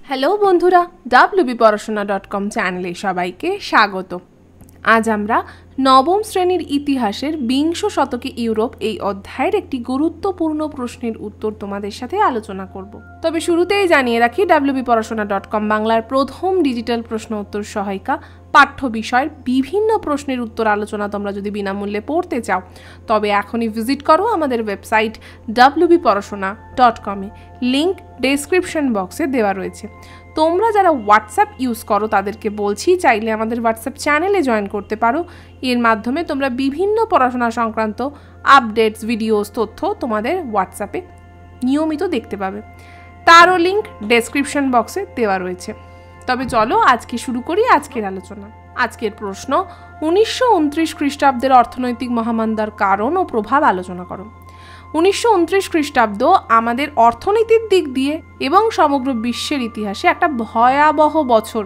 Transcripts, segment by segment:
Hello বন্ধুরা, wbporashona.com চ্যানেলে সবাইকে স্বাগত। আজ আমরা নবম শ্রেণীর ইতিহাসের বিংশ শতকে ইউরোপ এই অধ্যায়ের একটি গুরুত্বপূর্ণ প্রশ্নের উত্তর তোমাদের সাথে আলোচনা করব। তবে শুরুতেই জানিয়ে রাখি, wbporashona.com বাংলার প্রথম ডিজিটাল প্রশ্ন উত্তর সহায়িকা। পাঠ্য বিষয়ের বিভিন্ন প্রশ্নের উত্তর আলোচনা তোমরা যদি বিনামূল্যে পড়তে চাও তবে এখনই ভিজিট করো আমাদের ওয়েবসাইট wbporashona.com-এ। লিঙ্ক ডেসক্রিপশন বক্সে দেওয়া রয়েছে। তোমরা যারা হোয়াটসঅ্যাপ ইউজ করো তাদেরকে বলছি, চাইলে আমাদের হোয়াটসঅ্যাপ চ্যানেলে জয়েন করতে পারো। এর মাধ্যমে তোমরা বিভিন্ন পড়াশোনা সংক্রান্ত আপডেটস, ভিডিওস, তথ্য তোমাদের হোয়াটসঅ্যাপে নিয়মিত দেখতে পাবে। তারও লিঙ্ক ডেসক্রিপশন বক্সে দেওয়া রয়েছে। তবে চলো আজকে শুরু করি আজকের আলোচনা। আজকের প্রশ্ন, 1929 খ্রিস্টাব্দের অর্থনৈতিক মহামন্দার কারণ ও প্রভাব আলোচনা করো। 1929 খ্রিস্টাব্দ আমাদের অর্থনীতির দিক দিয়ে এবং সমগ্র বিশ্বের ইতিহাসে একটা ভয়াবহ বছর।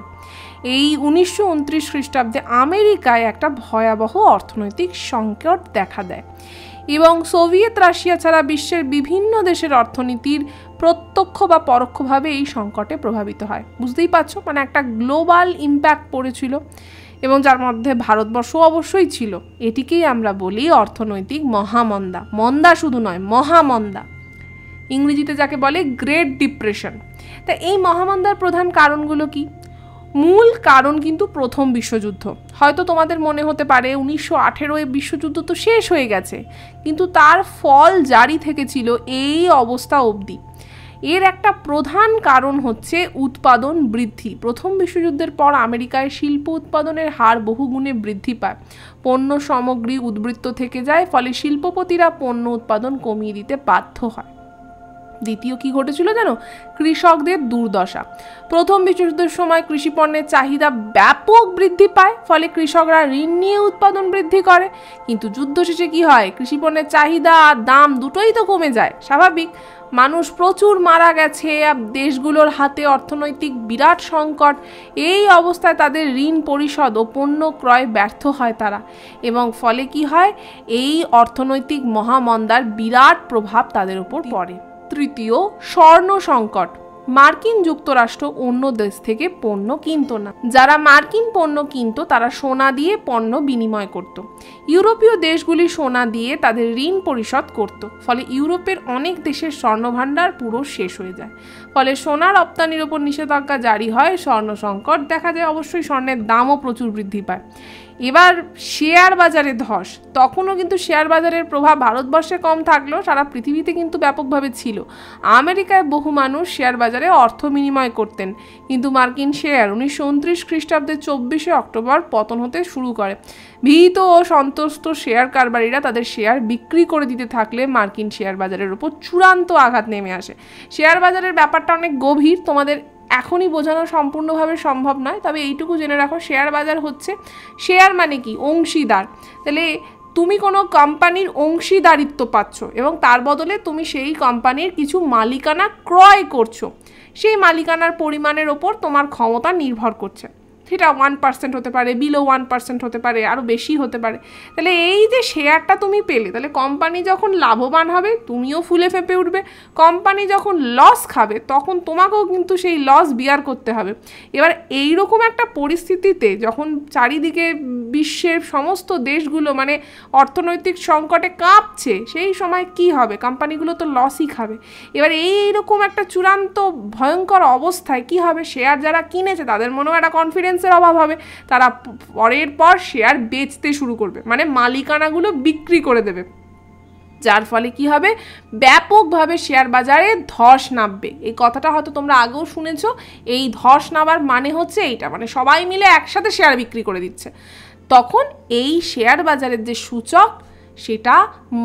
এই 1929 খ্রিস্টাব্দে আমেরিকায় একটা ভয়াবহ অর্থনৈতিক সংকট দেখা দেয় এবং সোভিয়েত রাশিয়া ছাড়া বিশ্বের বিভিন্ন দেশের অর্থনীতির প্রত্যক্ষ বা পরোক্ষভাবে এই সংকটে প্রভাবিত হয়। বুঝতেই পারছো, মানে একটা গ্লোবাল ইম্প্যাক্ট পড়েছিল এবং যার মধ্যে ভারতবর্ষ অবশ্যই ছিল। এটিকেই আমরা বলি অর্থনৈতিক মহামন্দা। মন্দা শুধু নয়, মহামন্দা, ইংরেজিতে যাকে বলে গ্রেট ডিপ্রেশন। তা এই মহামন্দার প্রধান কারণগুলো কি? মূল কারণ কিন্তু প্রথম বিশ্বযুদ্ধ। হয়তো তোমাদের মনে হতে পারে 1918 বিশ্বযুদ্ধ তো শেষ হয়ে গেছে, কিন্তু তার ফল জারি থেকেছিল এই অবস্থা অবধি। এর একটা প্রধান কারণ হচ্ছে উৎপাদন বৃদ্ধি। প্রথম বিশ্বযুদ্ধের পর আমেরিকায় শিল্প উৎপাদনের হার বহুগুণে বৃদ্ধি পায়। পণ্য সামগ্রী উদ্বৃত্ত থেকে যায়, ফলে শিল্পপতিরা পণ্য উৎপাদন কমিয়ে দিতে বাধ্য হয়। দ্বিতীয় কি ঘটেছিল জানো? কৃষকদের দুর্দশা। প্রথম বিশ্বযুদ্ধের সময় কৃষি পণ্যের চাহিদা ব্যাপক বৃদ্ধি পায়, ফলে কৃষকরা ঋণ নিয়ে উৎপাদন বৃদ্ধি করে। কিন্তু যুদ্ধ শেষে কি হয়? কৃষি পণ্যের চাহিদা আর দাম দুটোই তো কমে যায়, স্বাভাবিক। মানুষ প্রচুর মারা গেছে, দেশগুলোর হাতে অর্থনৈতিক বিরাট সংকট। এই অবস্থায় তাদের ঋণ পরিশোধ ও পণ্য ক্রয় ব্যর্থ হয় তারা, এবং ফলে কি হয়? এই অর্থনৈতিক মহামন্দার বিরাট প্রভাব তাদের উপর পড়ে। তৃতীয়, স্বর্ণ সংকট। মার্কিন যুক্তরাষ্ট্র অন্য দেশ থেকে পণ্য কিনতো না। যারা মার্কিন পণ্য কিনতো তারা সোনা দিয়ে পণ্য বিনিময় করত। ইউরোপীয় দেশগুলি সোনা দিয়ে তাদের ঋণ পরিশোধ করত, ফলে ইউরোপের অনেক দেশের স্বর্ণভাণ্ডার পুরো শেষ হয়ে যায়। ফলে সোনা রপ্তানির ওপর নিষেধাজ্ঞা জারি হয়, স্বর্ণ সংকট দেখা যায়। অবশ্যই স্বর্ণের দামও প্রচুর বৃদ্ধি পায়। এবার শেয়ার বাজারে ধস। তখনও কিন্তু শেয়ার বাজারের প্রভাব ভারতবর্ষে কম থাকলেও সারা পৃথিবীতে কিন্তু ব্যাপকভাবে ছিল। আমেরিকায় বহু মানুষ শেয়ার বাজারে অর্থ বিনিময় করতেন, কিন্তু মার্কিন শেয়ার 1929 খ্রিস্টাব্দের 24শে অক্টোবর পতন হতে শুরু করে। ভীত ও সন্তুষ্ট শেয়ার কারবারিরা তাদের শেয়ার বিক্রি করে দিতে থাকলে মার্কিন শেয়ার বাজারের উপর চূড়ান্ত আঘাত নেমে আসে। শেয়ার বাজারের ব্যাপারটা অনেক গভীর, তোমাদের এখনই বোঝানো সম্পূর্ণভাবে সম্ভব নয়। তবে এইটুকু জেনে রাখো, শেয়ার বাজার হচ্ছে, শেয়ার মানে কি? অংশীদার। তাহলে তুমি কোনো কোম্পানির অংশীদারিত্ব পাচ্ছ এবং তার বদলে তুমি সেই কোম্পানির কিছু মালিকানা ক্রয় করছো। সেই মালিকানার পরিমাণের ওপর তোমার ক্ষমতা নির্ভর করছে। সেটা 1% হতে পারে, বিলো 1% হতে পারে, আরও বেশি হতে পারে। তাহলে এই যে শেয়ারটা তুমি পেলে, তাহলে কোম্পানি যখন লাভবান হবে তুমিও ফুলে ফেঁপে উঠবে। কোম্পানি যখন লস খাবে তখন তোমাকেও কিন্তু সেই লস বিয়ার করতে হবে। এবার এইরকম একটা পরিস্থিতিতে যখন চারিদিকে বিশ্বের সমস্ত দেশগুলো মানে অর্থনৈতিক সংকটে কাঁপছে, সেই সময় কি হবে? কোম্পানিগুলো তো লসই খাবে। এবার এইরকম একটা চূড়ান্ত ভয়ঙ্কর অবস্থায় কি হবে? শেয়ার যারা কিনেছে তাদের মনেও একটা কনফিডেন্সের অভাব হবে। তারা পরের পর শেয়ার বেচতে শুরু করবে, মানে মালিকানাগুলো বিক্রি করে দেবে। যার ফলে কি হবে? ব্যাপকভাবে শেয়ার বাজারে ধস নামবে। এই কথাটা হয়তো তোমরা আগেও শুনেছো। এই ধস নামার মানে হচ্ছে এইটা, মানে সবাই মিলে একসাথে শেয়ার বিক্রি করে দিচ্ছে। তখন এই শেয়ার বাজারের যে সূচক, সেটা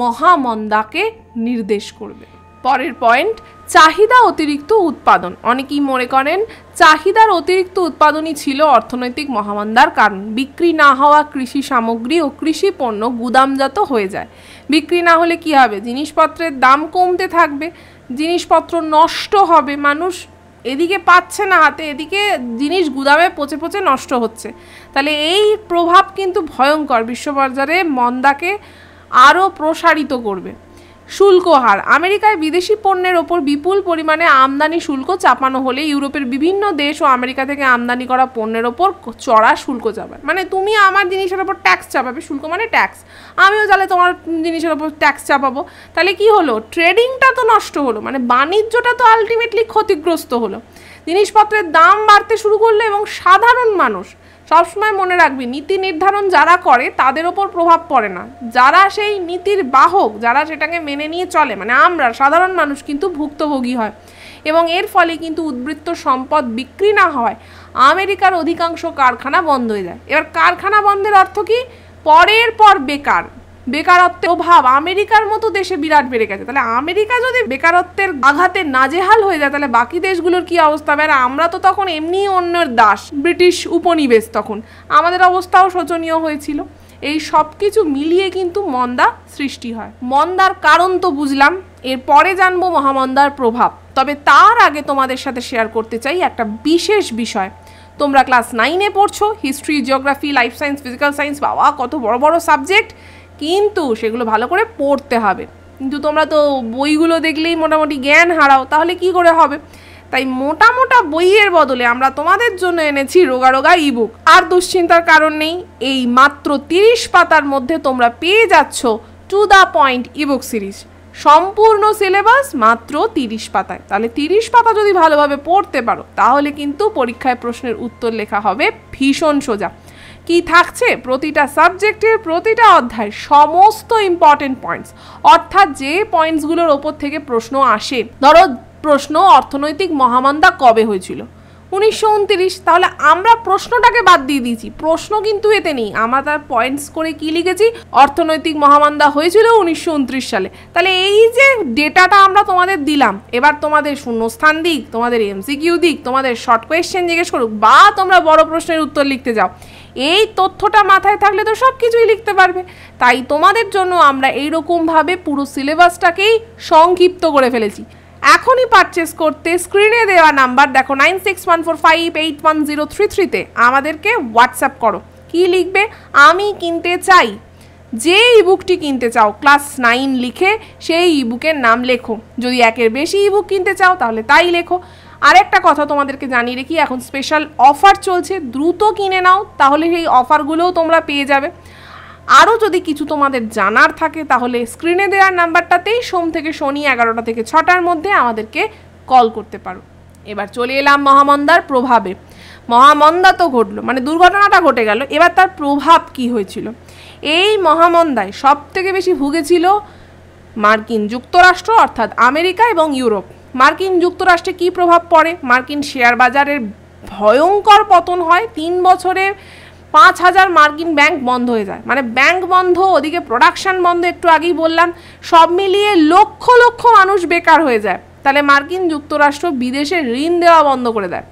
মহামন্দাকে নির্দেশ করবে। পরের পয়েন্ট, চাহিদা অতিরিক্ত উৎপাদন। অনেকেই মনে করেন চাহিদার অতিরিক্ত উৎপাদনই ছিল অর্থনৈতিক মহামন্দার কারণ। বিক্রি না হওয়া কৃষি সামগ্রী ও কৃষি পণ্য গুদামজাত হয়ে যায়। বিক্রি না হলে কি হবে? জিনিসপত্রের দাম কমতে থাকবে, জিনিসপত্র নষ্ট হবে, মানুষ এদিকে পাচ্ছে না হাতে, এদিকে জিনিস গুদামে পচে পচে নষ্ট হচ্ছে। তাহলে এই প্রভাব কিন্তু ভয়ঙ্কর, বিশ্ববাজারে মন্দাকে আরও প্রসারিত করবে। শুল্ক হার। আমেরিকায় বিদেশি পণ্যের ওপর বিপুল পরিমাণে আমদানি শুল্ক চাপানো হলে ইউরোপের বিভিন্ন দেশ ও আমেরিকা থেকে আমদানি করা পণ্যের ওপর চড়া শুল্ক চাপায়। মানে তুমি আমার জিনিসের ওপর ট্যাক্স চাপাবে, শুল্ক মানে ট্যাক্স, আমিও তাহলে তোমার জিনিসের ওপর ট্যাক্স চাপাবো। তাহলে কি হলো, ট্রেডিংটা তো নষ্ট হলো, মানে বাণিজ্যটা তো আলটিমেটলি ক্ষতিগ্রস্ত হলো। জিনিসপত্রের দাম বাড়তে শুরু করলো এবং সাধারণ মানুষ, সবসময় মনে রাখবি নীতি নির্ধারণ যারা করে তাদের ওপর প্রভাব পড়ে না, যারা সেই নীতির বাহক, যারা সেটাকে মেনে নিয়ে চলে, মানে আমরা সাধারণ মানুষ কিন্তু ভুক্তভোগী হয়। এবং এর ফলে কিন্তু উদ্বৃত্ত সম্পদ বিক্রি না হওয়ায় আমেরিকার অধিকাংশ কারখানা বন্ধ হয়ে যায়। এবার কারখানা বন্ধের অর্থ কি, পরের পর বেকারত্বের প্রভাব আমেরিকার মতো দেশে বিরাট বেড়ে গেছে। তাহলে আমেরিকা যদি বেকারত্বের আঘাতে নাজেহাল হয়ে যায় তাহলে বাকি দেশগুলোর কি অবস্থা হবে? আর আমরা তো তখন এমনি অন্যের দাস, ব্রিটিশ উপনিবেশ, তখন আমাদের অবস্থাও শোচনীয় হয়েছিল। এই সব কিছু মিলিয়ে কিন্তু মন্দা সৃষ্টি হয়। মন্দার কারণ তো বুঝলাম, এরপরে জানবো মহামন্দার প্রভাব। তবে তার আগে তোমাদের সাথে শেয়ার করতে চাই একটা বিশেষ বিষয়। তোমরা ক্লাস 9-এ পড়ছো, history, geography, life science, physical science, বাবা কত বড় বড় সাবজেক্ট, কিন্তু সেগুলো ভালো করে পড়তে হবে। কিন্তু তোমরা তো বইগুলো দেখলেই মোটামুটি জ্ঞান হারাও, তাহলে কি করে হবে? তাই মোটা মোটা বইয়ের বদলে আমরা তোমাদের জন্য এনেছি রোগা রোগা ইবুক। আর দুশ্চিন্তার কারণ নেই, এই মাত্র 30 পাতার মধ্যে তোমরা পেয়ে যাচ্ছ to the point ebook series. সম্পূর্ণ সিলেবাস মাত্র 30 পাতায়। তাহলে 30 পাতা যদি ভালোভাবে পড়তে পারো তাহলে কিন্তু পরীক্ষায় প্রশ্নের উত্তর লেখা হবে ভীষণ সোজা। কি থাকছে, প্রতিটা সাবজেক্টের প্রতিটা অধ্যায় সমস্ত ইম্পর্টেন্ট পয়েন্টস, অর্থাৎ যে পয়েন্টসগুলোর ওপর থেকে প্রশ্ন আসে। ধরো প্রশ্ন, অর্থনৈতিক মহামন্দা কবে হয়েছিল? 1929। তাহলে আমরা প্রশ্নটাকে বাদ দিয়ে দিয়েছি, প্রশ্ন কিন্তু এতে নেই, আমরা তার পয়েন্টস করে কি লিখেছি, অর্থনৈতিক মহামন্দা হয়েছিল 1929 সালে। তাহলে এই যে ডেটাটা আমরা তোমাদের দিলাম, এবার তোমাদের শূন্যস্থান দিক, তোমাদের এমসিকিউ দিক, তোমাদের শর্ট কোয়েশ্চেন জিজ্ঞেস করুক, বা তোমরা বড় প্রশ্নের উত্তর লিখতে যাও, এই তথ্যটা মাথায় থাকলে তো সব কিছুই লিখতে পারবে। তাই তোমাদের জন্য আমরা এইরকমভাবে পুরো সিলেবাসটাকেই সংক্ষিপ্ত করে ফেলেছি। এখনই পারচেস করতে স্ক্রিনে দেওয়া নাম্বার দেখো 9614581033-তে আমাদেরকে হোয়াটসঅ্যাপ করো। কি লিখবে, আমি কিনতে চাই, যে ইবুকটি কিনতে চাও ক্লাস 9 লিখে সেই ইবুকের নাম লেখো। যদি একের বেশি ইবুক কিনতে চাও তাহলে তাই লেখো। আরেকটা কথা তোমাদেরকে জানিয়ে রেখি, এখন স্পেশাল অফার চলছে, দ্রুত কিনে নাও, তাহলে সেই অফারগুলোও তোমরা পেয়ে যাবে। আরও যদি কিছু তোমাদের জানার থাকে তাহলে স্ক্রিনে দেওয়ার নাম্বারটাতেই সোম থেকে শনি 11টা থেকে 6টার মধ্যে আমাদেরকে কল করতে পারো। এবার চলে এলাম মহামন্দার প্রভাবে। মহামন্দা তো ঘটলো, মানে দুর্ঘটনাটা ঘটে গেল, এবার তার প্রভাব কি হয়েছিল? এই মহামন্দায় সব থেকে বেশি ভুগেছিল মার্কিন যুক্তরাষ্ট্র, অর্থাৎ আমেরিকা এবং ইউরোপ। মার্কিন যুক্তরাষ্ট্রে কি প্রভাব পড়ে? মার্কিন শেয়ার বাজারের ভয়ঙ্কর পতন হয়। 3 বছরে 5000 মার্কিন ব্যাংক বন্ধ হয়ে যায়, মানে ব্যাংক বন্ধ, ওদিকে প্রোডাকশন বন্ধ, একটু আগেই বললাম, সব মিলিয়ে লক্ষ লক্ষ মানুষ বেকার হয়ে যায়। তাহলে মার্কিন যুক্তরাষ্ট্র বিদেশে ঋণ দেওয়া বন্ধ করে দেয়।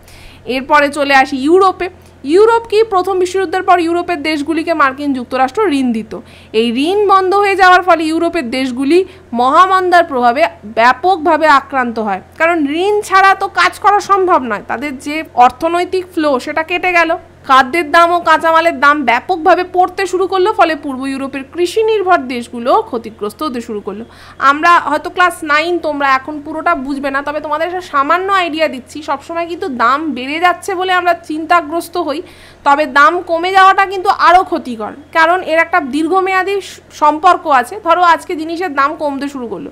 এরপরে চলে আসি ইউরোপে। ইউরোপ কি, প্রথম বিশ্বযুদ্ধের পর ইউরোপের দেশগুলিকে মার্কিন যুক্তরাষ্ট্র ঋণ দিত। এই ঋণ বন্ধ হয়ে যাওয়ার ফলে ইউরোপের দেশগুলি মহামন্দার প্রভাবে ব্যাপকভাবে আক্রান্ত হয়, কারণ ঋণ ছাড়া তো কাজ করা সম্ভব নয়। তাদের যে অর্থনৈতিক ফ্লো সেটা কেটে গেল, খাদ্যের দাম ও কাঁচামালের দাম ব্যাপকভাবে পড়তে শুরু করলো, ফলে পূর্ব ইউরোপের কৃষি নির্ভর দেশগুলো ক্ষতিগ্রস্ত হতে শুরু করলো। আমরা হয়তো ক্লাস 9, তোমরা এখন পুরোটা বুঝবে না, তবে তোমাদের একটা সামান্য আইডিয়া দিচ্ছি। সবসময় কিন্তু দাম বেড়ে যাচ্ছে বলে আমরা চিন্তাগ্রস্ত হই, তবে দাম কমে যাওয়াটা কিন্তু আরও ক্ষতিকর, কারণ এর একটা দীর্ঘমেয়াদী সম্পর্ক আছে। ধরো আজকে জিনিসের দাম কমতে শুরু করলো,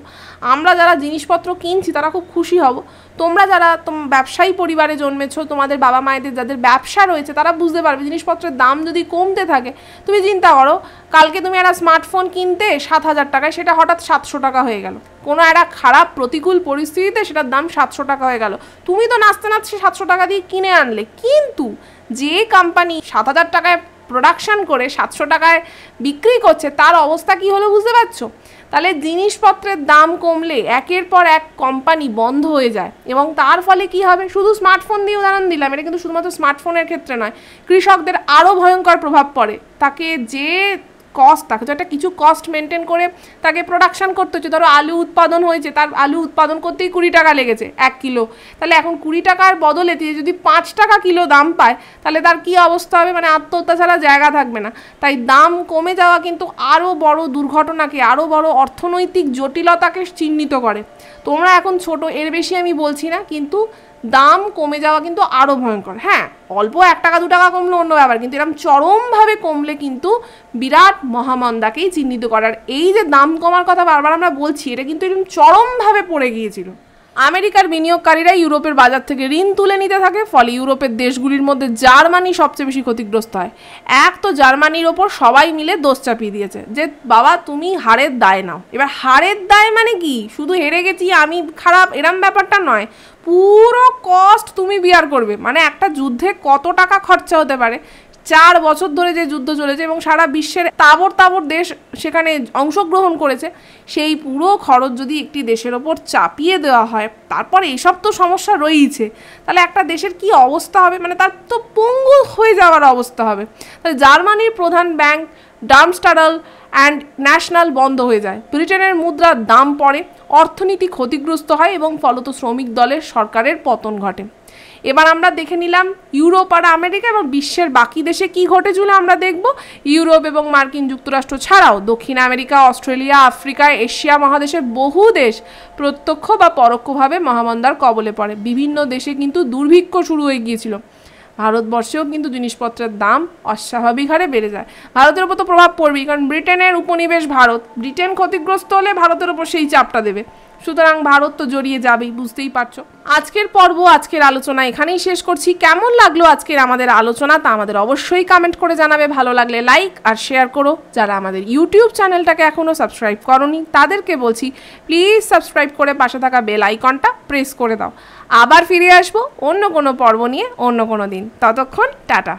আমরা যারা জিনিসপত্র কিনছি তারা খুব খুশি হব। তোমরা যারা ব্যবসায়ী পরিবারে জন্মেছো, তোমাদের বাবা মায়েদের যাদের ব্যবসা রয়েছে তারা বুঝতে পারবে জিনিসপত্রের দাম যদি কমতে থাকে। তুমি চিন্তা করো, কালকে তুমি একটা স্মার্টফোন কিনতে 7000 টাকায়, সেটা হঠাৎ 700 টাকা হয়ে গেল। কোনো একটা খারাপ প্রতিকূল পরিস্থিতিতে সেটার দাম 700 টাকা হয়ে গেল। তুমি তো নাচতে নাচতে 700 টাকা দিয়ে কিনে আনলে, কিন্তু যে কোম্পানি 7000 টাকায় প্রোডাকশন করে 700 টাকায় বিক্রি করছে তার অবস্থা কি হলো বুঝতে পারছো? তাহলে জিনিসপত্রের দাম কমলে একের পর এক কোম্পানি বন্ধ হয়ে যায়, এবং তার ফলে কি হবে? শুধু স্মার্টফোন দিয়ে উদাহরণ দিলাম, এটা কিন্তু শুধুমাত্র স্মার্টফোনের ক্ষেত্রে নয়, কৃষকদের আরও ভয়ঙ্কর প্রভাব পড়ে। তাকে যে কস্ট, তাকে তো একটা কিছু কস্ট মেনটেন করে তাকে প্রোডাকশান করতে হচ্ছে। ধরো আলু উৎপাদন হয়েছে, তার আলু উৎপাদন করতেই 20 টাকা লেগেছে 1 কিলো, তাহলে এখন 20 টাকার বদলে যদি 5 টাকা কিলো দাম পায় তাহলে তার কী অবস্থা হবে, মানে আত্মহত্যা ছাড়া জায়গা থাকবে না। তাই দাম কমে যাওয়া কিন্তু আরও বড় দুর্ঘটনাকে, আরও বড় অর্থনৈতিক জটিলতাকে চিহ্নিত করে। তোমরা এখন ছোট, এর বেশি আমি বলছি না, কিন্তু দাম কমে যাওয়া কিন্তু আরও ভয়ঙ্কর। হ্যাঁ, অল্প 1 টাকা 2 টাকা কমলে অন্য ব্যাপার, কিন্তু এরকম চরমভাবে কমলে কিন্তু বিরাট মহামন্দাকেই চিহ্নিত করার। এই যে দাম কমার কথা বারবার আমরা বলছি, এটা কিন্তু এরকম চরমভাবে পড়ে গিয়েছিল। আমেরিকার বিনিয়োগকারীরা ইউরোপের বাজার থেকে ঋণ তুলে নিতে থাকে, ফলে ইউরোপের দেশগুলির মধ্যে জার্মানি সবচেয়ে বেশি ক্ষতিগ্রস্ত হয়। এক তো জার্মানির ওপর সবাই মিলে দোষ চাপিয়ে দিয়েছে যে বাবা তুমি হারের দায় নাও। এবার হারের দায় মানে কি, শুধু হেরে গেছি আমি খারাপ এরম ব্যাপারটা নয়, পুরো কস্ট তুমি বিয়ার করবে। মানে একটা যুদ্ধে কত টাকা খরচা হতে পারে, 4 বছর ধরে যে যুদ্ধ চলেছে এবং সারা বিশ্বের তাবর তাবর দেশ সেখানে অংশগ্রহণ করেছে, সেই পুরো খরচ যদি একটি দেশের ওপর চাপিয়ে দেওয়া হয়, তারপর এইসব তো সমস্যা রয়েইছে, তাহলে একটা দেশের কি অবস্থা হবে, মানে তার তো পঙ্গু হয়ে যাওয়ার অবস্থা হবে। তাহলে জার্মানির প্রধান ব্যাংক ডার্মস্টাডল অ্যান্ড ন্যাশনাল বন্ধ হয়ে যায়, ব্রিটেনের মুদ্রার দাম পড়ে, অর্থনীতি ক্ষতিগ্রস্ত হয় এবং ফলত শ্রমিক দলের সরকারের পতন ঘটে। এবার আমরা দেখে নিলাম ইউরোপ আর আমেরিকা এবং বিশ্বের বাকি দেশে কি ঘটেছিল আমরা দেখব। ইউরোপ এবং মার্কিন যুক্তরাষ্ট্র ছাড়াও দক্ষিণ আমেরিকা, অস্ট্রেলিয়া, আফ্রিকা, এশিয়া মহাদেশের বহু দেশ প্রত্যক্ষ বা পরোক্ষভাবে মহামন্দার কবলে পড়ে। বিভিন্ন দেশে কিন্তু দুর্ভিক্ষ শুরু হয়ে গিয়েছিল। ভারতবর্ষেও কিন্তু জিনিসপত্রের দাম অস্বাভাবিক হারে বেড়ে যায়। ভারতের উপর তো প্রভাব পড়বেই, কারণ ব্রিটেনের উপনিবেশ ভারত, ব্রিটেন ক্ষতিগ্রস্ত হলে ভারতের উপর সেই চাপটা দেবে, সুতরাং ভারত তো জড়িয়ে যাবেই, বুঝতেই পারছো। আজকের পর্ব, আজকের আলোচনা এখানেই শেষ করছি। কেমন লাগলো আজকের আমাদের আলোচনা তা আমাদের অবশ্যই কমেন্ট করে জানাবে। ভালো লাগলে লাইক আর শেয়ার করো। যারা আমাদের ইউটিউব চ্যানেলটাকে এখনও সাবস্ক্রাইব করোনি তাদেরকে বলছি প্লিজ সাবস্ক্রাইব করে পাশে থাকা বেল আইকনটা প্রেস করে দাও। আবার ফিরে আসবো অন্য কোনো পর্ব নিয়ে অন্য কোনো দিন। ততক্ষণ টাটা।